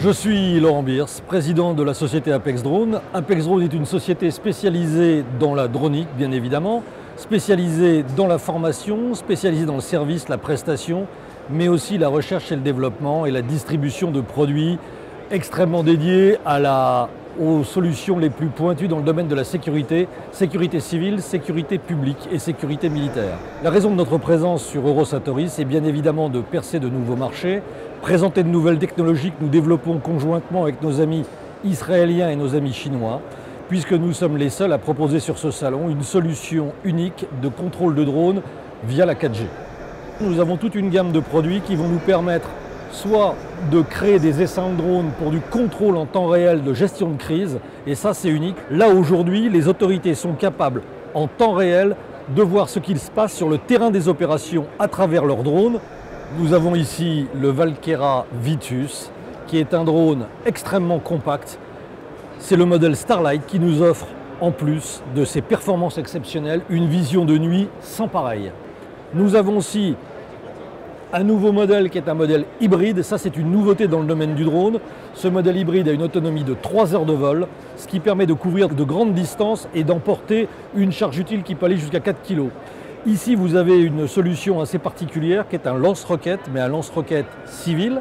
Je suis Laurent Birs, président de la société Apex Drone. Apex Drone est une société spécialisée dans la dronique, bien évidemment, spécialisée dans la formation, spécialisée dans le service, la prestation, mais aussi la recherche et le développement et la distribution de produits extrêmement dédiés aux solutions les plus pointues dans le domaine de la sécurité, sécurité civile, sécurité publique et sécurité militaire. La raison de notre présence sur Eurosatory, c'est bien évidemment de percer de nouveaux marchés, présenter de nouvelles technologies que nous développons conjointement avec nos amis israéliens et nos amis chinois, puisque nous sommes les seuls à proposer sur ce salon une solution unique de contrôle de drone via la 4G. Nous avons toute une gamme de produits qui vont nous permettre soit de créer des essaims de drones pour du contrôle en temps réel de gestion de crise, et ça c'est unique. Là aujourd'hui, les autorités sont capables en temps réel de voir ce qu'il se passe sur le terrain des opérations à travers leurs drones. Nous avons ici le Valkera Vitus, qui est un drone extrêmement compact. C'est le modèle Starlight qui nous offre, en plus de ses performances exceptionnelles, une vision de nuit sans pareil. Nous avons aussi un nouveau modèle qui est un modèle hybride. Ça, c'est une nouveauté dans le domaine du drone. Ce modèle hybride a une autonomie de 3 heures de vol, ce qui permet de couvrir de grandes distances et d'emporter une charge utile qui peut aller jusqu'à 4 kg. Ici, vous avez une solution assez particulière qui est un lance-roquette, mais un lance-roquette civil,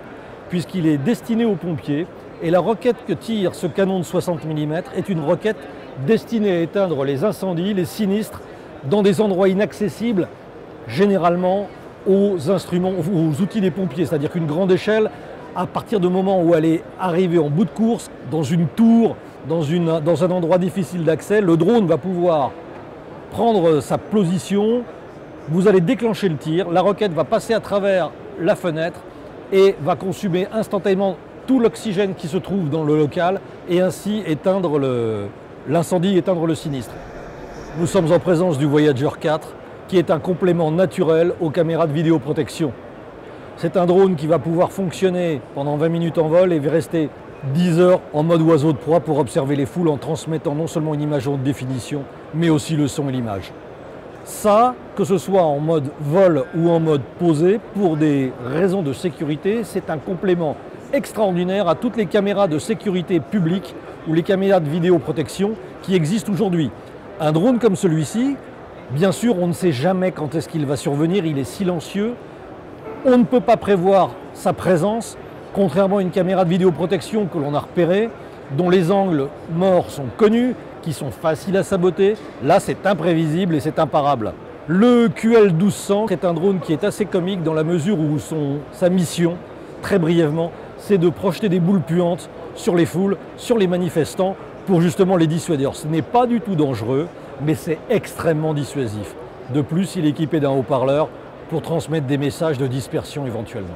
puisqu'il est destiné aux pompiers. Et la roquette que tire ce canon de 60 mm est une roquette destinée à éteindre les incendies, les sinistres, dans des endroits inaccessibles, généralement aux instruments, aux outils des pompiers. C'est-à-dire qu'une grande échelle, à partir du moment où elle est arrivée en bout de course, dans une tour, dans un endroit difficile d'accès, le drone va pouvoir prendre sa position, vous allez déclencher le tir, la roquette va passer à travers la fenêtre et va consumer instantanément tout l'oxygène qui se trouve dans le local et ainsi éteindre l'incendie, éteindre le sinistre. Nous sommes en présence du Voyager 4, qui est un complément naturel aux caméras de vidéoprotection. C'est un drone qui va pouvoir fonctionner pendant 20 minutes en vol et va rester 10 heures en mode oiseau de proie pour observer les foules en transmettant non seulement une image en haute définition, mais aussi le son et l'image. Ça, que ce soit en mode vol ou en mode posé, pour des raisons de sécurité, c'est un complément extraordinaire à toutes les caméras de sécurité publique ou les caméras de vidéoprotection qui existent aujourd'hui. Un drone comme celui-ci, bien sûr, on ne sait jamais quand est-ce qu'il va survenir, il est silencieux. On ne peut pas prévoir sa présence, contrairement à une caméra de vidéoprotection que l'on a repérée, dont les angles morts sont connus, qui sont faciles à saboter. Là, c'est imprévisible et c'est imparable. Le QL1200 est un drone qui est assez comique dans la mesure où sa mission, très brièvement, c'est de projeter des boules puantes sur les foules, sur les manifestants, pour justement les dissuader. Ce n'est pas du tout dangereux, mais c'est extrêmement dissuasif. De plus, il est équipé d'un haut-parleur pour transmettre des messages de dispersion éventuellement.